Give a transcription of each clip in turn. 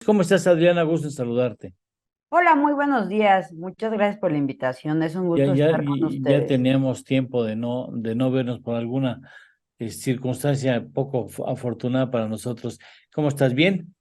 ¿Cómo estás, Adriana? Gusto en saludarte. Hola, muy buenos días. Muchas gracias por la invitación. Es un Ya, gusto ya, estar con ya ustedes. teníamos tiempo de no vernos por alguna circunstancia poco afortunada para nosotros. ¿Cómo estás? ¿Bien?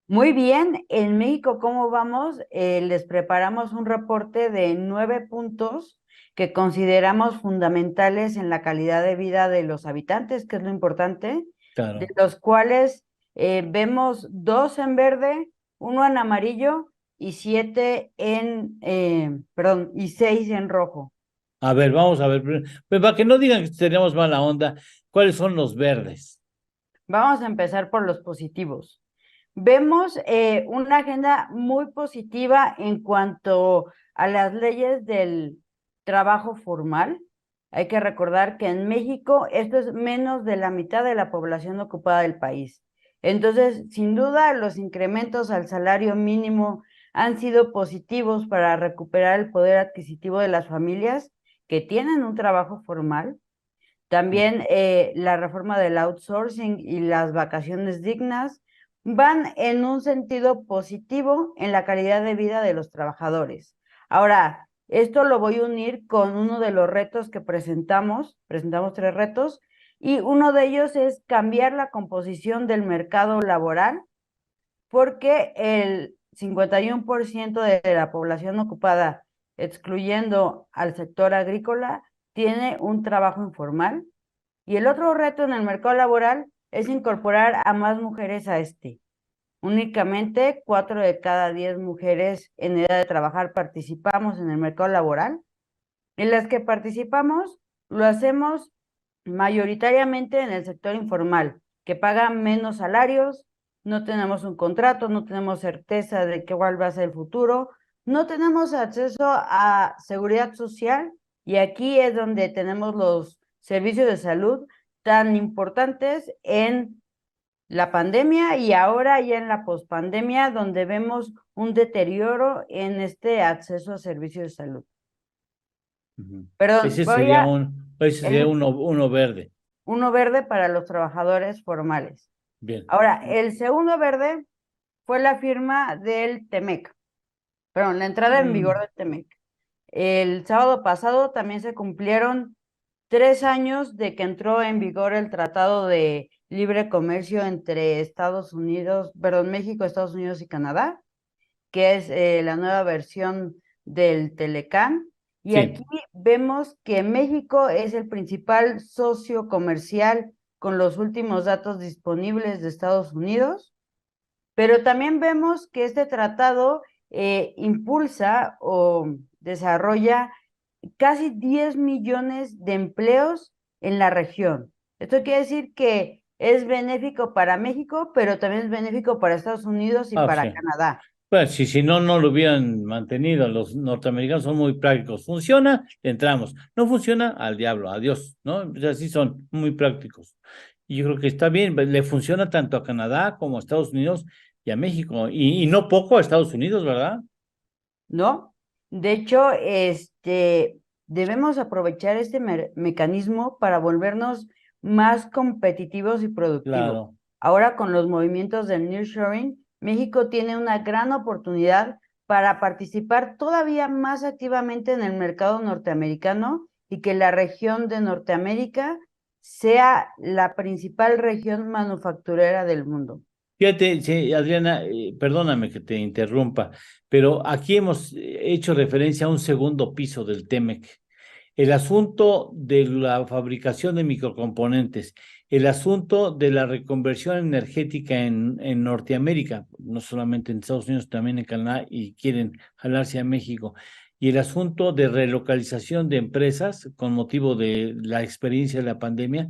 Muy bien, en México, ¿cómo vamos? Les preparamos un reporte de 9 puntos que consideramos fundamentales en la calidad de vida de los habitantes, que es lo importante, de Claro. los cuales vemos dos en verde, uno en amarillo y y 6 en rojo. A ver, vamos a ver. Pues para que no digan que tenemos mala onda, ¿cuáles son los verdes? Vamos a empezar por los positivos. Vemos una agenda muy positiva en cuanto a las leyes del trabajo formal. Hay que recordar que en México esto es menos de la mitad de la población ocupada del país. Entonces, sin duda, los incrementos al salario mínimo han sido positivos para recuperar el poder adquisitivo de las familias que tienen un trabajo formal. También la reforma del outsourcing y las vacaciones dignas van en un sentido positivo en la calidad de vida de los trabajadores. Ahora, esto lo voy a unir con uno de los retos que presentamos. Presentamos tres retos y uno de ellos es cambiar la composición del mercado laboral porque el 51% de la población ocupada, excluyendo al sector agrícola, tiene un trabajo informal. Y el otro reto en el mercado laboral es incorporar a más mujeres a este. Únicamente 4 de cada 10 mujeres en edad de trabajar participamos en el mercado laboral. En las que participamos, lo hacemos mayoritariamente en el sector informal, que paga menos salarios, no tenemos un contrato, no tenemos certeza de cuál va a ser el futuro, no tenemos acceso a seguridad social y aquí es donde tenemos los servicios de salud tan importantes en la pandemia y ahora ya en la pospandemia, donde vemos un deterioro en este acceso a servicios de salud. Ujú. Perdón, Ese sería el uno verde. uno verde para los trabajadores formales. Bien. Ahora, el segundo verde fue la firma del TEMEC, perdón, la entrada en vigor Mm, del TEMEC. El sábado pasado también se cumplieron 3 años de que entró en vigor el Tratado de Libre Comercio entre Estados Unidos, perdón, México, Estados Unidos y Canadá, que es la nueva versión del Telecán. Y aquí sí. vemos que México es el principal socio comercial con los últimos datos disponibles de Estados Unidos, pero también vemos que este tratado impulsa o desarrolla casi 10 millones de empleos en la región. Esto quiere decir que es benéfico para México, pero también es benéfico para Estados Unidos y Ah, para sí. Canadá. Pues si no, no lo hubieran mantenido. Los norteamericanos son muy prácticos. Funciona, le entramos. No funciona, al diablo, adiós, ¿no? O sea, sí son muy prácticos. Y yo creo que está bien, le funciona tanto a Canadá como a Estados Unidos y a México. Y no poco a Estados Unidos, ¿verdad? ¿No? De hecho, debemos aprovechar este mecanismo para volvernos más competitivos y productivos. Claro. Ahora, con los movimientos del nearshoring, México tiene una gran oportunidad para participar todavía más activamente en el mercado norteamericano y que la región de Norteamérica sea la principal región manufacturera del mundo. Fíjate, sí, Adriana, perdóname que te interrumpa, pero aquí hemos hecho referencia a un segundo piso del TEMEC. El asunto de la fabricación de microcomponentes, el asunto de la reconversión energética en Norteamérica, no solamente en Estados Unidos, también en Canadá, y quieren jalarse a México, y el asunto de relocalización de empresas con motivo de la experiencia de la pandemia,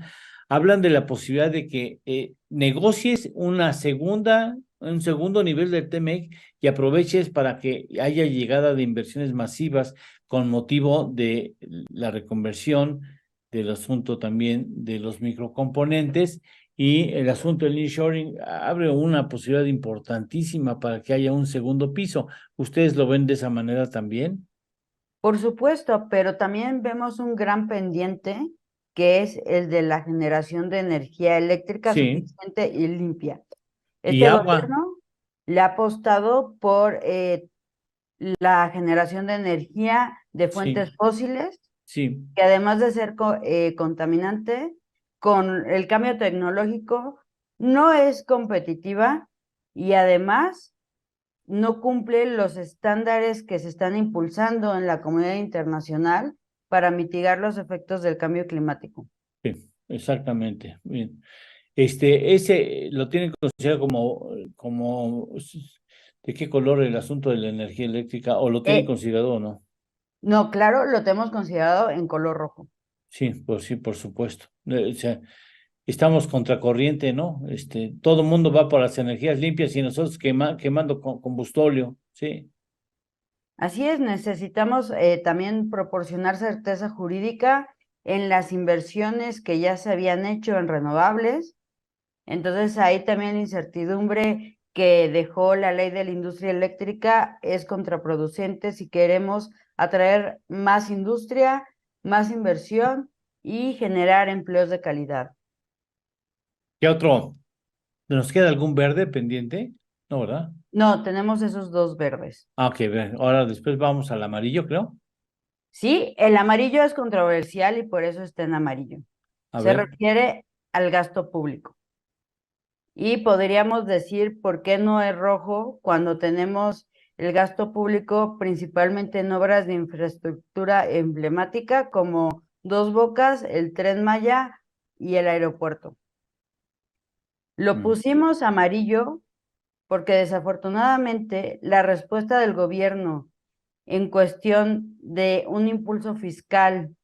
hablan de la posibilidad de que negocies un segundo nivel del TMEC y aproveches para que haya llegada de inversiones masivas con motivo de la reconversión, del asunto también de los microcomponentes y el asunto del nearshoring abre una posibilidad importantísima para que haya un segundo piso. ¿Ustedes lo ven de esa manera también? Por supuesto, pero también vemos un gran pendiente que es el de la generación de energía eléctrica Sí. suficiente y limpia. Y Este agua. gobierno, le ha apostado por la generación de energía de Sí, fuentes fósiles, sí. que además de ser contaminante, con el cambio tecnológico no es competitiva y además no cumple los estándares que se están impulsando en la comunidad internacional para mitigar los efectos del cambio climático. Sí, exactamente. Bien. Ese lo tienen considerado ¿de qué color el asunto de la energía eléctrica? ¿O lo tienen Eh, considerado o no? no, claro, lo tenemos considerado en color rojo. Sí, por supuesto. O sea, estamos contracorriente, ¿no? Todo el mundo va por las energías limpias y nosotros quemando combustóleo, sí. Así es, necesitamos también proporcionar certeza jurídica en las inversiones que ya se habían hecho en renovables. Entonces, ahí también la incertidumbre que dejó la ley de la industria eléctrica es contraproducente si queremos atraer más industria, más inversión y generar empleos de calidad. ¿Qué otro? ¿Nos queda algún verde pendiente? No, ¿verdad? No, tenemos esos dos verdes. Ah, ok, bien. Ahora después vamos al amarillo, creo. Sí, el amarillo es controversial y por eso está en amarillo. A Se ver. refiere al gasto público. Y podríamos decir por qué no es rojo cuando tenemos el gasto público principalmente en obras de infraestructura emblemática como Dos Bocas, el Tren Maya y el aeropuerto. Lo Mm, pusimos amarillo porque desafortunadamente la respuesta del gobierno en cuestión de un impulso fiscal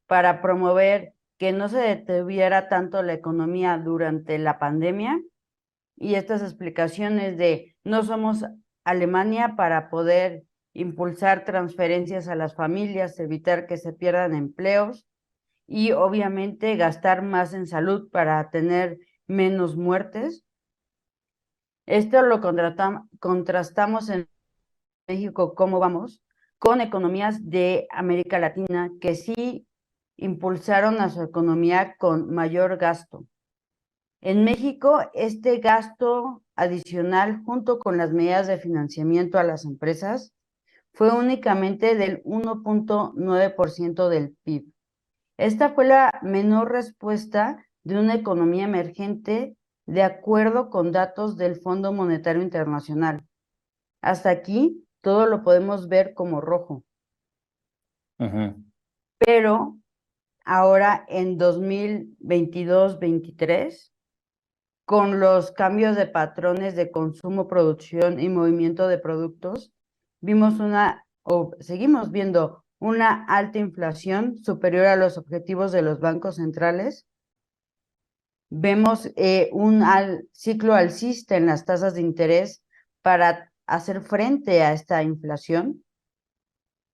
para promover que no se detuviera tanto la economía durante la pandemia y estas explicaciones de no somos Alemania para poder impulsar transferencias a las familias, evitar que se pierdan empleos y obviamente gastar más en salud para tener menos muertes. Esto lo contrastamos en México, ¿cómo vamos? Con economías de América Latina que sí impulsaron a su economía con mayor gasto. En México, este gasto adicional, junto con las medidas de financiamiento a las empresas, fue únicamente del 1.9% del PIB. Esta fue la menor respuesta de una economía emergente de acuerdo con datos del Fondo Monetario Internacional. Hasta aquí todo lo podemos ver como rojo, ajá. pero ahora en 2022-23 con los cambios de patrones de consumo, producción y movimiento de productos, vimos o seguimos viendo una alta inflación superior a los objetivos de los bancos centrales. Vemos ciclo alcista en las tasas de interés para hacer frente a esta inflación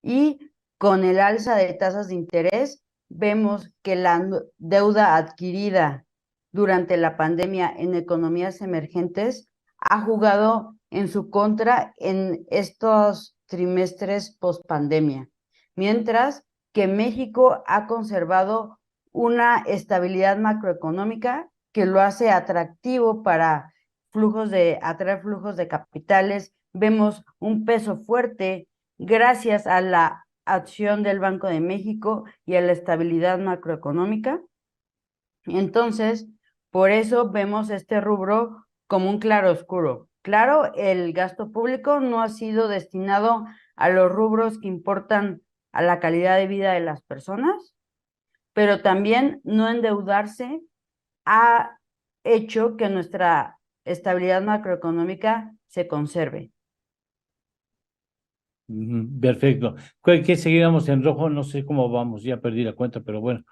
y con el alza de tasas de interés vemos que la deuda adquirida durante la pandemia en economías emergentes ha jugado en su contra en estos trimestres post pandemia, mientras que México ha conservado una estabilidad macroeconómica que lo hace atractivo para atraer flujos de capitales. Vemos un peso fuerte gracias a la acción del Banco de México y a la estabilidad macroeconómica. Entonces, por eso vemos este rubro como un claroscuro. Claro, el gasto público no ha sido destinado a los rubros que importan a la calidad de vida de las personas, pero también no endeudarse ha hecho que nuestra estabilidad macroeconómica se conserve. Perfecto. ¿Qué seguíamos en rojo? No sé cómo vamos, ya perdí la cuenta, pero bueno.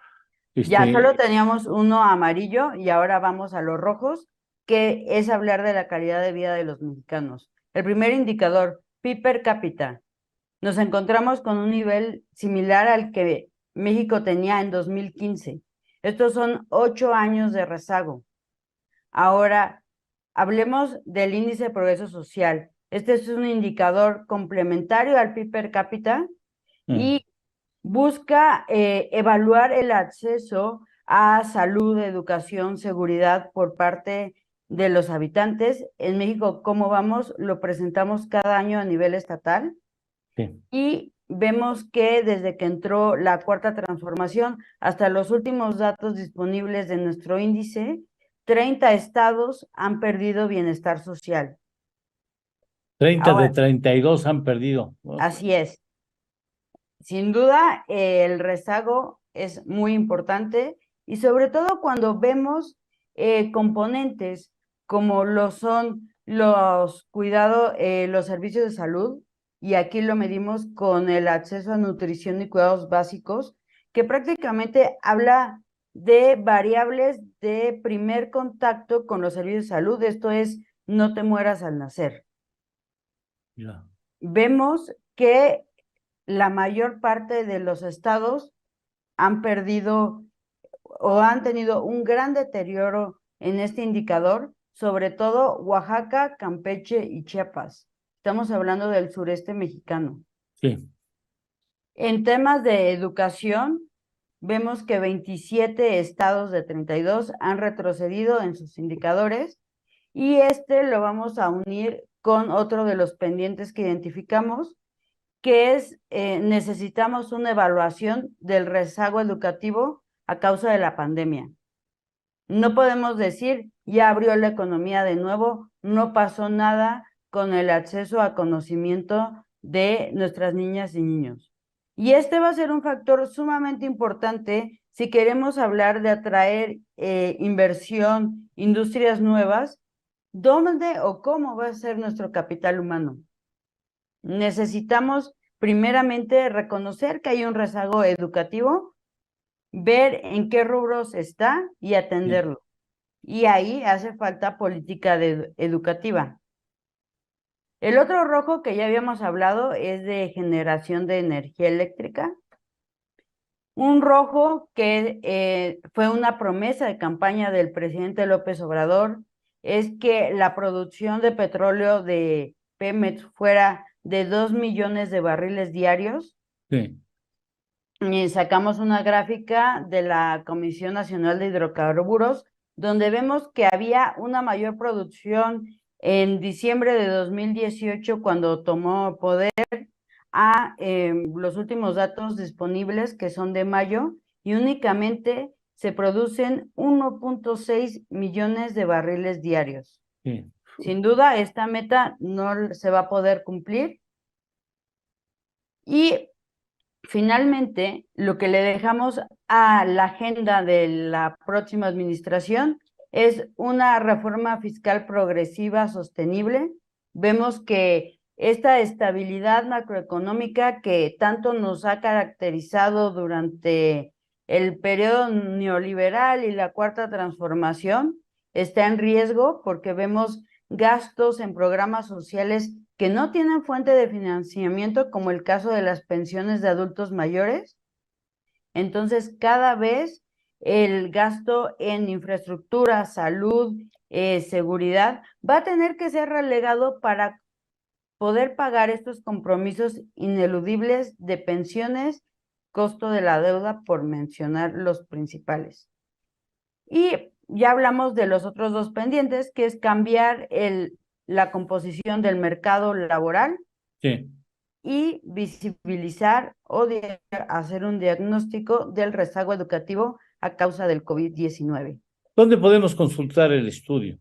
Ya solo Este, teníamos uno amarillo y ahora vamos a los rojos, que es hablar de la calidad de vida de los mexicanos. El primer indicador, PIB per cápita. Nos encontramos con un nivel similar al que México tenía en 2015. Estos son 8 años de rezago. Ahora, hablemos del índice de progreso social. Este es un indicador complementario al PIB per cápita mm, y busca evaluar el acceso a salud, educación, seguridad por parte de los habitantes. En México, ¿cómo vamos? Lo presentamos cada año a nivel estatal. Sí. Y vemos que desde que entró la cuarta transformación hasta los últimos datos disponibles de nuestro índice, 30 estados han perdido bienestar social. 30 de Ahora, 32 han perdido. así es. Sin duda, el rezago es muy importante y sobre todo cuando vemos componentes como lo son los cuidados, los servicios de salud, y aquí lo medimos con el acceso a nutrición y cuidados básicos, que prácticamente habla de variables de primer contacto con los servicios de salud. Esto es, no te mueras al nacer. Ya. Vemos que la mayor parte de los estados han perdido o han tenido un gran deterioro en este indicador, sobre todo Oaxaca, Campeche y Chiapas. Estamos hablando del sureste mexicano. Sí. En temas de educación, vemos que 27 estados de 32 han retrocedido en sus indicadores, y este lo vamos a unir con otro de los pendientes que identificamos, que es necesitamos una evaluación del rezago educativo a causa de la pandemia. No podemos decir, ya abrió la economía de nuevo, no pasó nada con el acceso a conocimiento de nuestras niñas y niños. Y este va a ser un factor sumamente importante si queremos hablar de atraer inversión, industrias nuevas. ¿Dónde o cómo va a ser nuestro capital humano? Necesitamos primeramente reconocer que hay un rezago educativo, ver en qué rubros está y atenderlo. Y ahí hace falta política educativa. El otro rojo que ya habíamos hablado es de generación de energía eléctrica. Un rojo que fue una promesa de campaña del presidente López Obrador es que la producción de petróleo de Pemex fuera de 2 millones de barriles diarios. Sí. Y sacamos una gráfica de la Comisión Nacional de Hidrocarburos, donde vemos que había una mayor producción en diciembre de 2018, cuando tomó poder, a los últimos datos disponibles, que son de mayo, y únicamente se producen 1.6 millones de barriles diarios. Sí. Sin duda, esta meta no se va a poder cumplir. Y finalmente, lo que le dejamos a la agenda de la próxima administración es una reforma fiscal progresiva, sostenible. Vemos que esta estabilidad macroeconómica que tanto nos ha caracterizado durante el periodo neoliberal y la cuarta transformación está en riesgo, porque vemos gastos en programas sociales que no tienen fuente de financiamiento, como el caso de las pensiones de adultos mayores. Entonces, cada vez el gasto en infraestructura, salud, seguridad, va a tener que ser relegado para poder pagar estos compromisos ineludibles de pensiones, costo de la deuda, por mencionar los principales. Y ya hablamos de los otros dos pendientes, que es cambiar la composición del mercado laboral. Sí. Y visibilizar o hacer un diagnóstico del rezago educativo a causa del COVID-19. ¿Dónde podemos consultar el estudio?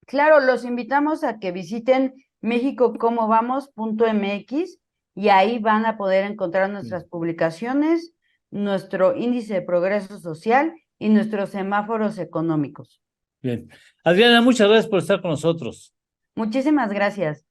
Claro, los invitamos a que visiten mexicocomovamos.mx, y ahí van a poder encontrar nuestras publicaciones, nuestro índice de progreso social y nuestros semáforos económicos. Bien. Adriana, muchas gracias por estar con nosotros. Muchísimas gracias.